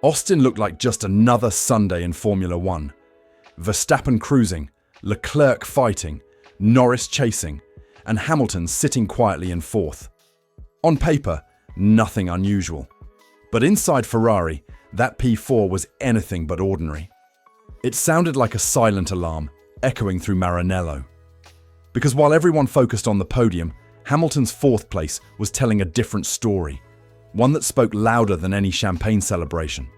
Austin looked like just another Sunday in Formula One. Verstappen cruising, Leclerc fighting, Norris chasing, and Hamilton sitting quietly in fourth. On paper, nothing unusual. But inside Ferrari, that P4 was anything but ordinary. It sounded like a silent alarm, echoing through Maranello. Because while everyone focused on the podium, Hamilton's fourth place was telling a different story, one that spoke louder than any champagne celebration.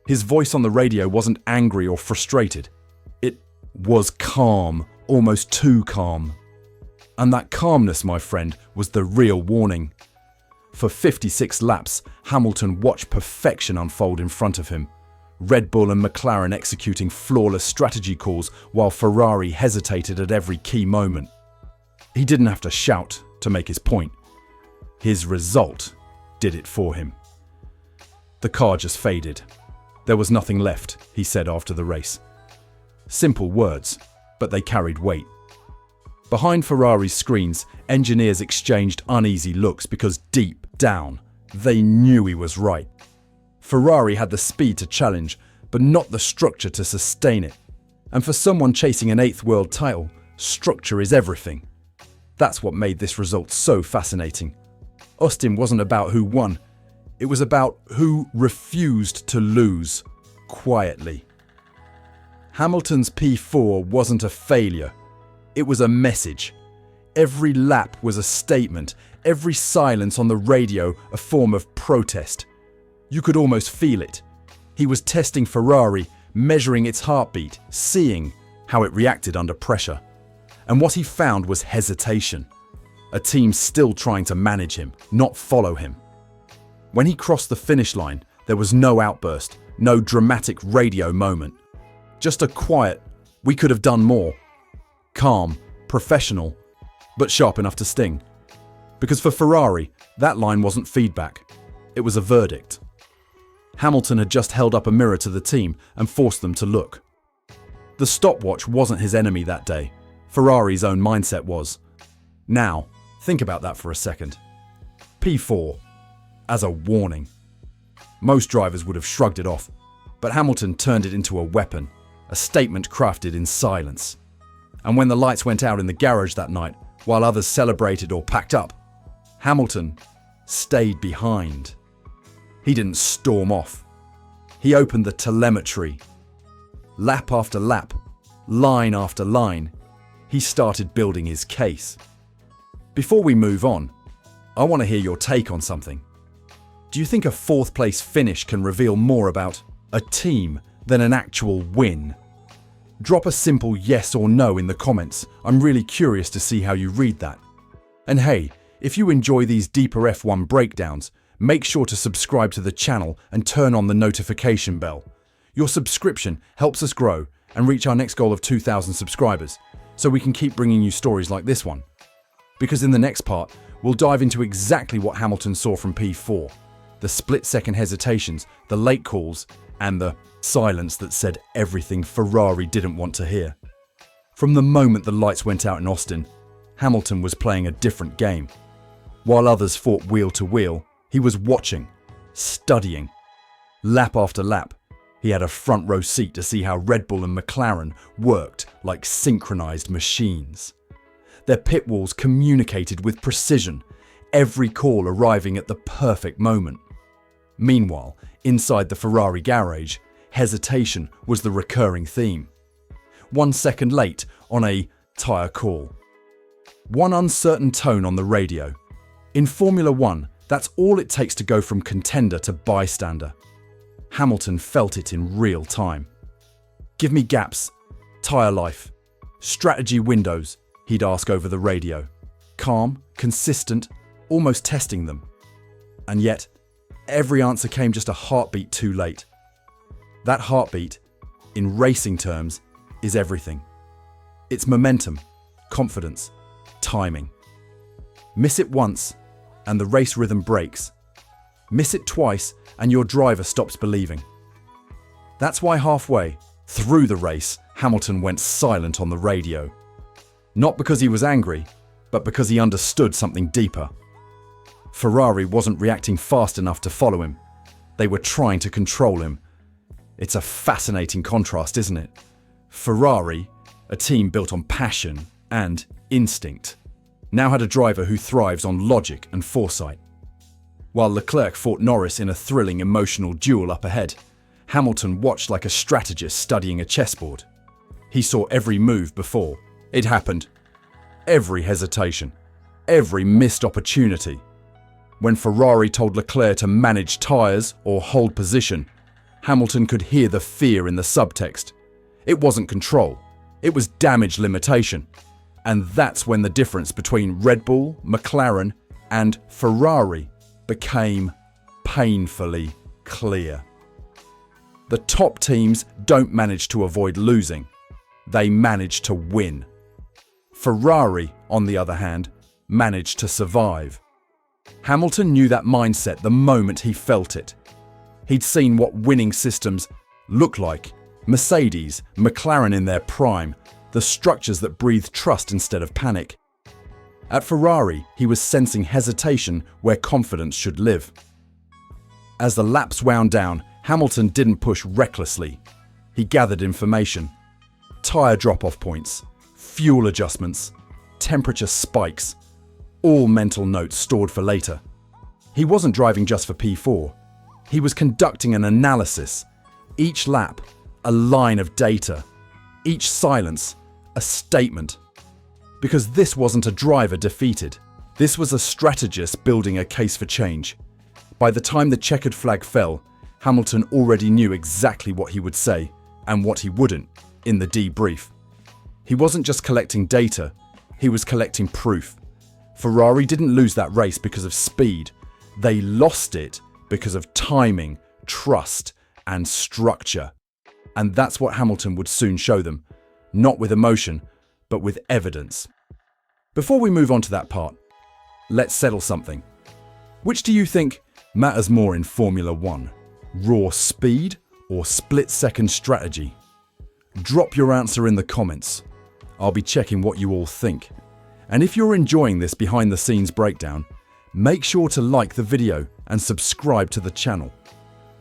His voice on the radio wasn't angry or frustrated. It was calm, almost too calm. And that calmness, my friend, was the real warning. For 56 laps, Hamilton watched perfection unfold in front of him. Red Bull and McLaren executing flawless strategy calls while Ferrari hesitated at every key moment. He didn't have to shout to make his point. His result did it for him. The car just faded. There was nothing left, he said after the race. Simple words, but they carried weight. Behind Ferrari's screens, engineers exchanged uneasy looks because deep down, they knew he was right. Ferrari had the speed to challenge, but not the structure to sustain it. And for someone chasing an 8th world title, structure is everything. That's what made this result so fascinating. Austin wasn't about who won. It was about who refused to lose, quietly. Hamilton's P4 wasn't a failure. It was a message. Every lap was a statement, every silence on the radio a form of protest. You could almost feel it. He was testing Ferrari, measuring its heartbeat, seeing how it reacted under pressure. And what he found was hesitation. A team still trying to manage him, not follow him. When he crossed the finish line, there was no outburst, no dramatic radio moment. Just a quiet, we could have done more. Calm, professional, but sharp enough to sting. Because for Ferrari, that line wasn't feedback. It was a verdict. Hamilton had just held up a mirror to the team and forced them to look. The stopwatch wasn't his enemy that day. Ferrari's own mindset was. Now, think about that for a second. P4, as a warning. Most drivers would have shrugged it off, but Hamilton turned it into a weapon, a statement crafted in silence. And when the lights went out in the garage that night, while others celebrated or packed up, Hamilton stayed behind. He didn't storm off. He opened the telemetry. Lap after lap, line after line, he started building his case. Before we move on, I want to hear your take on something. Do you think a 4th place finish can reveal more about a team than an actual win? Drop a simple yes or no in the comments. I'm really curious to see how you read that. And hey, if you enjoy these deeper F1 breakdowns, make sure to subscribe to the channel and turn on the notification bell. Your subscription helps us grow and reach our next goal of 2,000 subscribers, so we can keep bringing you stories like this one. Because in the next part, we'll dive into exactly what Hamilton saw from P4, the split-second hesitations, the late calls, and the silence that said everything Ferrari didn't want to hear. From the moment the lights went out in Austin, Hamilton was playing a different game. While others fought wheel to wheel, he was watching, studying. Lap after lap, he had a front row seat to see how Red Bull and McLaren worked like synchronized machines. Their pit walls communicated with precision, every call arriving at the perfect moment. Meanwhile, inside the Ferrari garage, hesitation was the recurring theme. 1 second late on a tyre call. One uncertain tone on the radio. In Formula One, that's all it takes to go from contender to bystander. Hamilton felt it in real time. Give me gaps, tyre life, strategy windows, he'd ask over the radio. Calm, consistent, almost testing them. And yet, every answer came just a heartbeat too late. That heartbeat, in racing terms, is everything. It's momentum, confidence, timing. Miss it once, and the race rhythm breaks. Miss it twice, and your driver stops believing. That's why halfway through the race, Hamilton went silent on the radio. Not because he was angry, but because he understood something deeper. Ferrari wasn't reacting fast enough to follow him. They were trying to control him. It's a fascinating contrast, isn't it? Ferrari, a team built on passion and instinct, now had a driver who thrives on logic and foresight. While Leclerc fought Norris in a thrilling, emotional duel up ahead, Hamilton watched like a strategist studying a chessboard. He saw every move before it happened, every hesitation, every missed opportunity. When Ferrari told Leclerc to manage tyres or hold position, Hamilton could hear the fear in the subtext. It wasn't control, it was damage limitation. And that's when the difference between Red Bull, McLaren, and Ferrari became painfully clear. The top teams don't manage to avoid losing, they manage to win. Ferrari, on the other hand, managed to survive. Hamilton knew that mindset the moment he felt it. He'd seen what winning systems look like: Mercedes, McLaren in their prime, the structures that breathed trust instead of panic. At Ferrari, he was sensing hesitation where confidence should live. As the laps wound down, Hamilton didn't push recklessly. He gathered information. Tyre drop-off points, fuel adjustments, temperature spikes, all mental notes stored for later. He wasn't driving just for P4. He was conducting an analysis. Each lap, a line of data. Each silence, a statement. Because this wasn't a driver defeated. This was a strategist building a case for change. By the time the checkered flag fell, Hamilton already knew exactly what he would say and what he wouldn't in the debrief. He wasn't just collecting data, he was collecting proof. Ferrari didn't lose that race because of speed. They lost it because of timing, trust, and structure. And that's what Hamilton would soon show them, not with emotion, but with evidence. Before we move on to that part, let's settle something. Which do you think matters more in Formula One? Raw speed or split-second strategy? Drop your answer in the comments. I'll be checking what you all think. And if you're enjoying this behind-the-scenes breakdown, make sure to like the video and subscribe to the channel.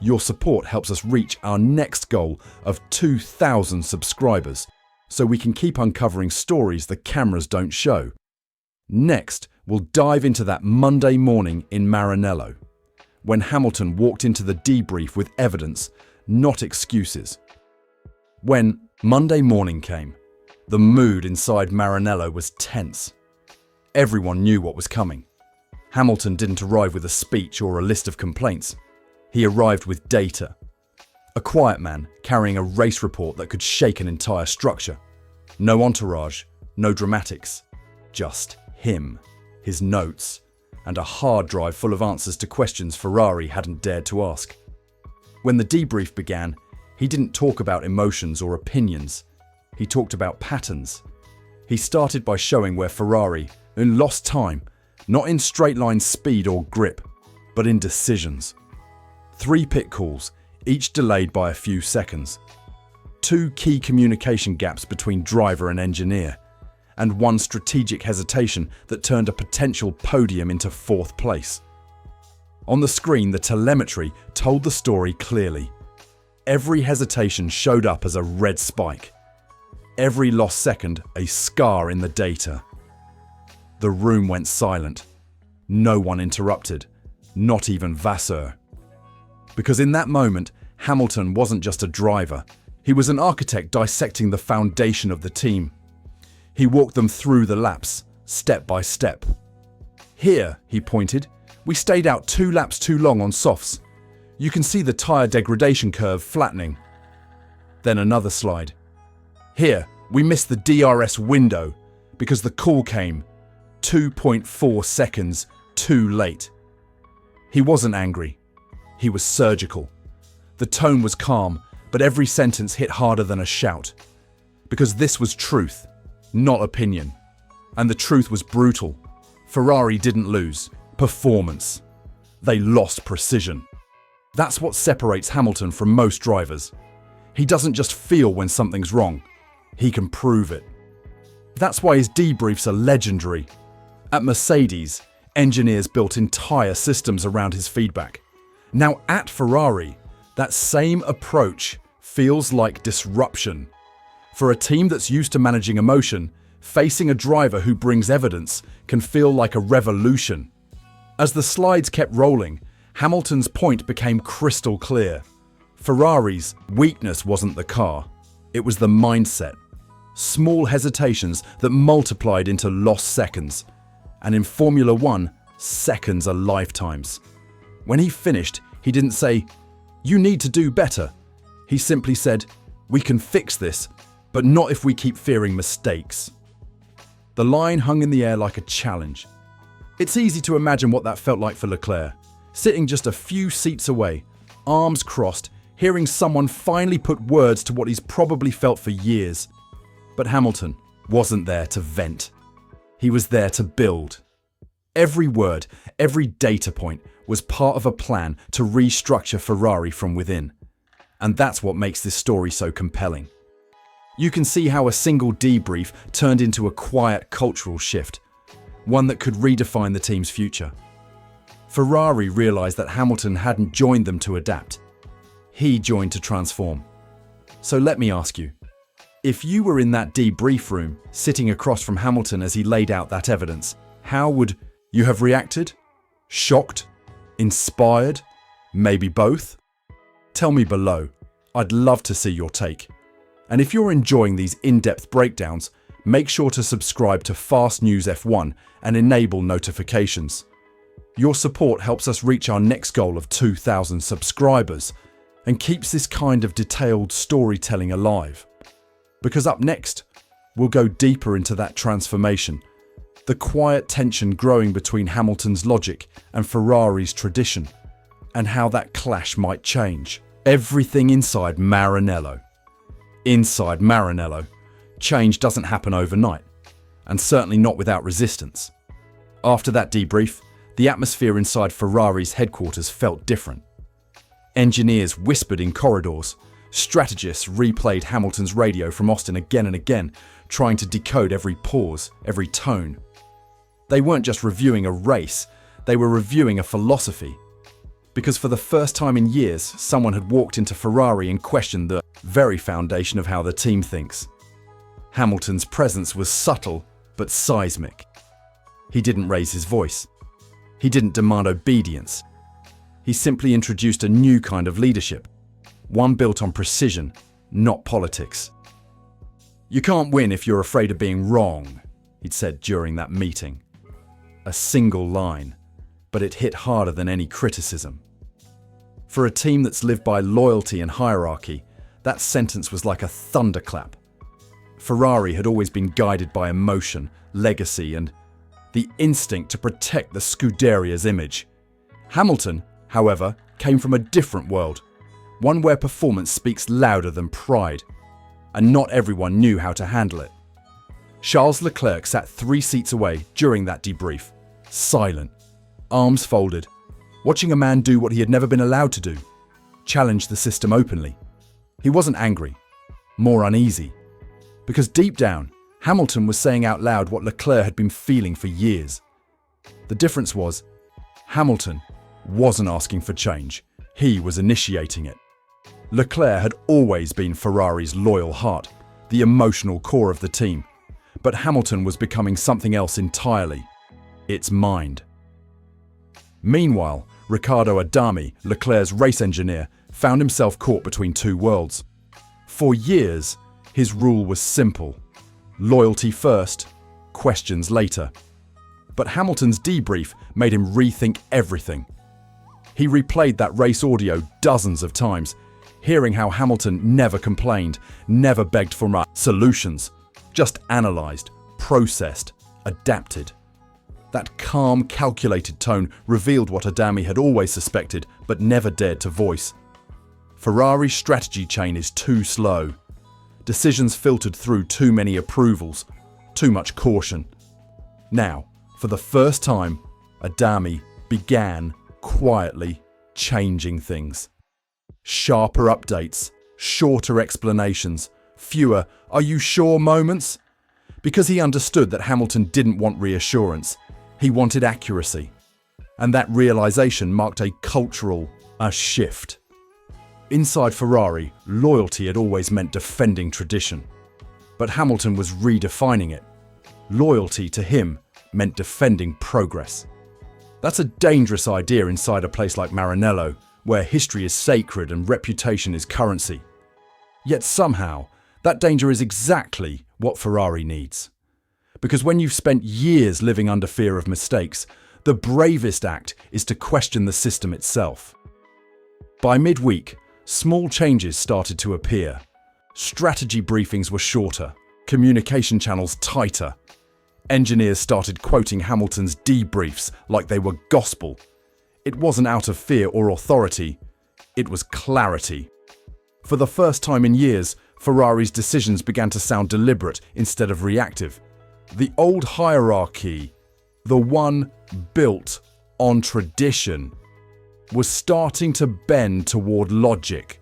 Your support helps us reach our next goal of 2,000 subscribers, so we can keep uncovering stories the cameras don't show. Next, we'll dive into that Monday morning in Maranello, when Hamilton walked into the debrief with evidence, not excuses. When Monday morning came, the mood inside Maranello was tense. Everyone knew what was coming. Hamilton didn't arrive with a speech or a list of complaints. He arrived with data. A quiet man carrying a race report that could shake an entire structure. No entourage, no dramatics, just him, his notes, and a hard drive full of answers to questions Ferrari hadn't dared to ask. When the debrief began, he didn't talk about emotions or opinions. He talked about patterns. He started by showing where Ferrari lost time, not in straight-line speed or grip, but in decisions. 3 pit calls, each delayed by a few seconds. 2 key communication gaps between driver and engineer, and 1 strategic hesitation that turned a potential podium into 4th place. On the screen, the telemetry told the story clearly. Every hesitation showed up as a red spike. Every lost second, a scar in the data. The room went silent. No one interrupted, not even Vasseur. Because in that moment, Hamilton wasn't just a driver. He was an architect dissecting the foundation of the team. He walked them through the laps, step by step. Here, he pointed, we stayed out 2 laps too long on softs. You can see the tyre degradation curve flattening. Then another slide. Here, we missed the DRS window because the call came 2.4 seconds too late. He wasn't angry. He was surgical. The tone was calm, but every sentence hit harder than a shout. Because this was truth, not opinion. And the truth was brutal. Ferrari didn't lose performance. They lost precision. That's what separates Hamilton from most drivers. He doesn't just feel when something's wrong. He can prove it. That's why his debriefs are legendary. At Mercedes, engineers built entire systems around his feedback. Now at Ferrari, that same approach feels like disruption. For a team that's used to managing emotion, facing a driver who brings evidence can feel like a revolution. As the slides kept rolling, Hamilton's point became crystal clear. Ferrari's weakness wasn't the car, it was the mindset. Small hesitations that multiplied into lost seconds. And in Formula One, seconds are lifetimes. When he finished, he didn't say, "You need to do better." He simply said, "We can fix this, but not if we keep fearing mistakes." The line hung in the air like a challenge. It's easy to imagine what that felt like for Leclerc, sitting just a few seats away, arms crossed, hearing someone finally put words to what he's probably felt for years. But Hamilton wasn't there to vent. He was there to build. Every word, every data point was part of a plan to restructure Ferrari from within. And that's what makes this story so compelling. You can see how a single debrief turned into a quiet cultural shift, one that could redefine the team's future. Ferrari realized that Hamilton hadn't joined them to adapt. He joined to transform. So let me ask you, if you were in that debrief room, sitting across from Hamilton as he laid out that evidence, how would you have reacted? Shocked? Inspired? Maybe both? Tell me below. I'd love to see your take. And if you're enjoying these in-depth breakdowns, make sure to subscribe to Fast News F1 and enable notifications. Your support helps us reach our next goal of 2,000 subscribers and keeps this kind of detailed storytelling alive. Because up next, we'll go deeper into that transformation, the quiet tension growing between Hamilton's logic and Ferrari's tradition, and how that clash might change everything inside Maranello. Inside Maranello, change doesn't happen overnight, and certainly not without resistance. After that debrief, the atmosphere inside Ferrari's headquarters felt different. Engineers whispered in corridors. Strategists replayed Hamilton's radio from Austin again and again, trying to decode every pause, every tone. They weren't just reviewing a race, they were reviewing a philosophy. Because for the first time in years, someone had walked into Ferrari and questioned the very foundation of how the team thinks. Hamilton's presence was subtle but seismic. He didn't raise his voice. He didn't demand obedience. He simply introduced a new kind of leadership. One built on precision, not politics. "You can't win if you're afraid of being wrong," he'd said during that meeting. A single line, but it hit harder than any criticism. For a team that's lived by loyalty and hierarchy, that sentence was like a thunderclap. Ferrari had always been guided by emotion, legacy, and the instinct to protect the Scuderia's image. Hamilton, however, came from a different world. One where performance speaks louder than pride, and not everyone knew how to handle it. Charles Leclerc sat 3 seats away during that debrief, silent, arms folded, watching a man do what he had never been allowed to do, challenge the system openly. He wasn't angry, more uneasy, because deep down, Hamilton was saying out loud what Leclerc had been feeling for years. The difference was, Hamilton wasn't asking for change, he was initiating it. Leclerc had always been Ferrari's loyal heart, the emotional core of the team. But Hamilton was becoming something else entirely, its mind. Meanwhile, Riccardo Adami, Leclerc's race engineer, found himself caught between two worlds. For years, his rule was simple: loyalty first, questions later. But Hamilton's debrief made him rethink everything. He replayed that race audio dozens of times, hearing how Hamilton never complained, never begged for solutions, just analysed, processed, adapted. That calm, calculated tone revealed what Adami had always suspected but never dared to voice. Ferrari's strategy chain is too slow. Decisions filtered through too many approvals, too much caution. Now, for the first time, Adami began quietly changing things. Sharper updates, shorter explanations, fewer "are you sure" moments. Because he understood that Hamilton didn't want reassurance, he wanted accuracy. And that realization marked a cultural, A shift. Inside Ferrari, loyalty had always meant defending tradition. But Hamilton was redefining it. Loyalty to him meant defending progress. That's a dangerous idea inside a place like Maranello, where history is sacred and reputation is currency. Yet somehow, that danger is exactly what Ferrari needs. Because when you've spent years living under fear of mistakes, the bravest act is to question the system itself. By midweek, small changes started to appear. Strategy briefings were shorter, communication channels tighter. Engineers started quoting Hamilton's debriefs like they were gospel. It wasn't out of fear or authority, it was clarity. For the first time in years, Ferrari's decisions began to sound deliberate instead of reactive. The old hierarchy, the one built on tradition, was starting to bend toward logic.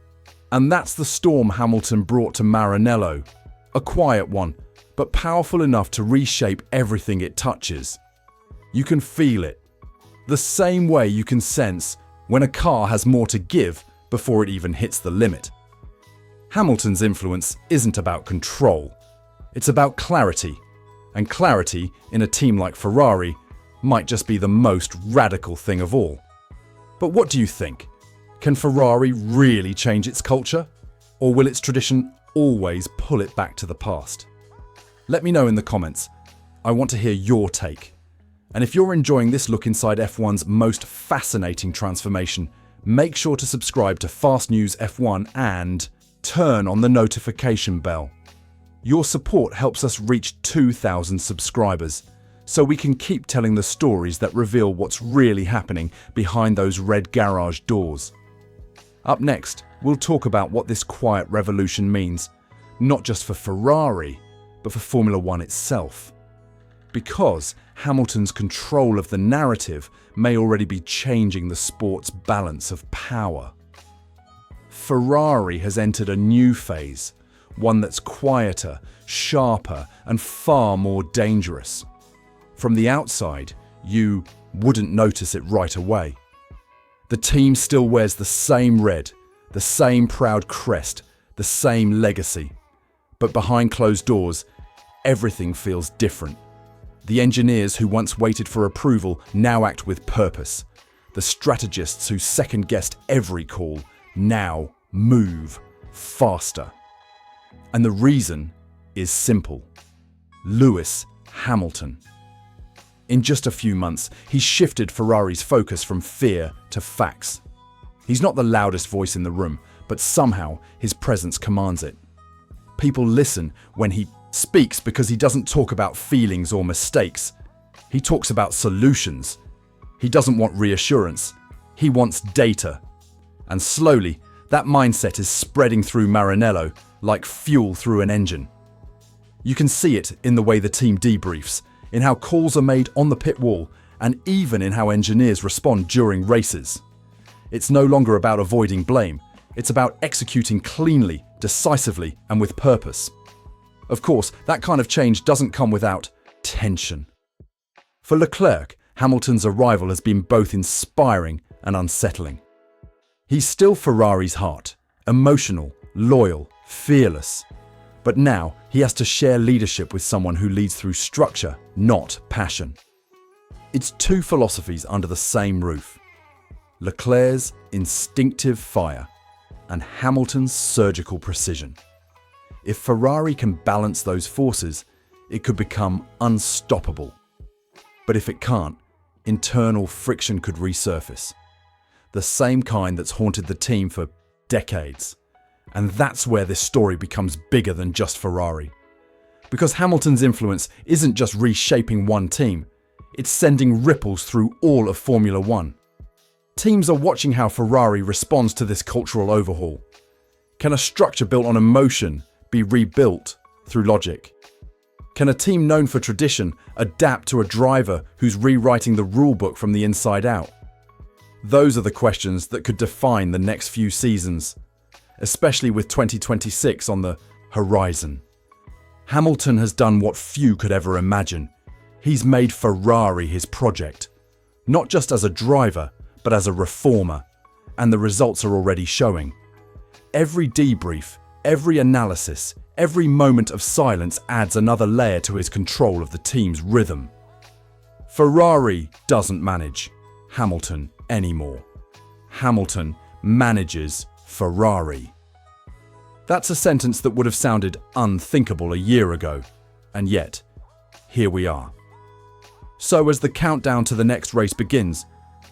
And that's the storm Hamilton brought to Maranello. A quiet one, but powerful enough to reshape everything it touches. You can feel it. The same way you can sense when a car has more to give before it even hits the limit. Hamilton's influence isn't about control. It's about clarity. And clarity in a team like Ferrari might just be the most radical thing of all. But what do you think? Can Ferrari really change its culture? Or will its tradition always pull it back to the past? Let me know in the comments. I want to hear your take. And if you're enjoying this look inside F1's most fascinating transformation, make sure to subscribe to Fast News F1 and turn on the notification bell. Your support helps us reach 2,000 subscribers, so we can keep telling the stories that reveal what's really happening behind those red garage doors. Up next, we'll talk about what this quiet revolution means, not just for Ferrari, but for Formula One itself. Because Hamilton's control of the narrative may already be changing the sport's balance of power. Ferrari has entered a new phase, one that's quieter, sharper, and far more dangerous. From the outside, you wouldn't notice it right away. The team still wears the same red, the same proud crest, the same legacy. But behind closed doors, everything feels different. The engineers who once waited for approval now act with purpose. The strategists who second-guessed every call now move faster. And the reason is simple. Lewis Hamilton. In just a few months, he's shifted Ferrari's focus from fear to facts. He's not the loudest voice in the room, but somehow his presence commands it. People listen when he speaks because he doesn't talk about feelings or mistakes. He talks about solutions. He doesn't want reassurance. He wants data. And slowly, that mindset is spreading through Maranello like fuel through an engine. You can see it in the way the team debriefs, in how calls are made on the pit wall, and even in how engineers respond during races. It's no longer about avoiding blame. It's about executing cleanly, decisively, and with purpose. Of course, that kind of change doesn't come without tension. For Leclerc, Hamilton's arrival has been both inspiring and unsettling. He's still Ferrari's heart, emotional, loyal, fearless. But now he has to share leadership with someone who leads through structure, not passion. It's two philosophies under the same roof. Leclerc's instinctive fire and Hamilton's surgical precision. If Ferrari can balance those forces, it could become unstoppable. But if it can't, internal friction could resurface. The same kind that's haunted the team for decades. And that's where this story becomes bigger than just Ferrari. Because Hamilton's influence isn't just reshaping one team, it's sending ripples through all of Formula One. Teams are watching how Ferrari responds to this cultural overhaul. Can a structure built on emotion be rebuilt through logic? Can a team known for tradition adapt to a driver who's rewriting the rulebook from the inside out? Those are the questions that could define the next few seasons, especially with 2026 on the horizon. Hamilton has done what few could ever imagine. He's made Ferrari his project, not just as a driver, but as a reformer, and the results are already showing. Every debrief, every analysis, every moment of silence adds another layer to his control of the team's rhythm. Ferrari doesn't manage Hamilton anymore. Hamilton manages Ferrari. That's a sentence that would have sounded unthinkable a year ago, and yet, here we are. So as the countdown to the next race begins,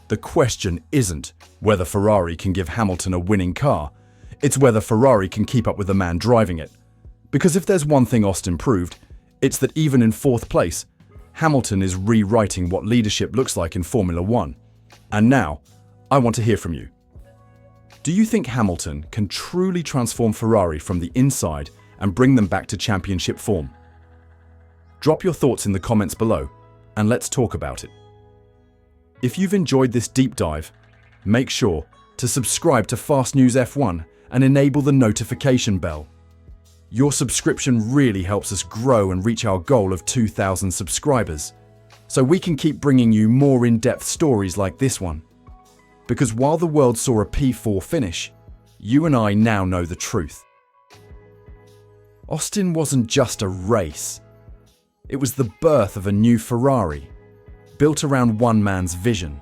the question isn't whether Ferrari can give Hamilton a winning car, it's whether Ferrari can keep up with the man driving it. Because if there's one thing Austin proved, it's that even in fourth place, Hamilton is rewriting what leadership looks like in Formula One. And now, I want to hear from you. Do you think Hamilton can truly transform Ferrari from the inside and bring them back to championship form? Drop your thoughts in the comments below, and let's talk about it. If you've enjoyed this deep dive, make sure to subscribe to Fast News F1 and enable the notification bell. Your subscription really helps us grow and reach our goal of 2,000 subscribers, so we can keep bringing you more in-depth stories like this one. Because while the world saw a P4 finish, you and I now know the truth. Austin wasn't just a race. It was the birth of a new Ferrari, built around one man's vision.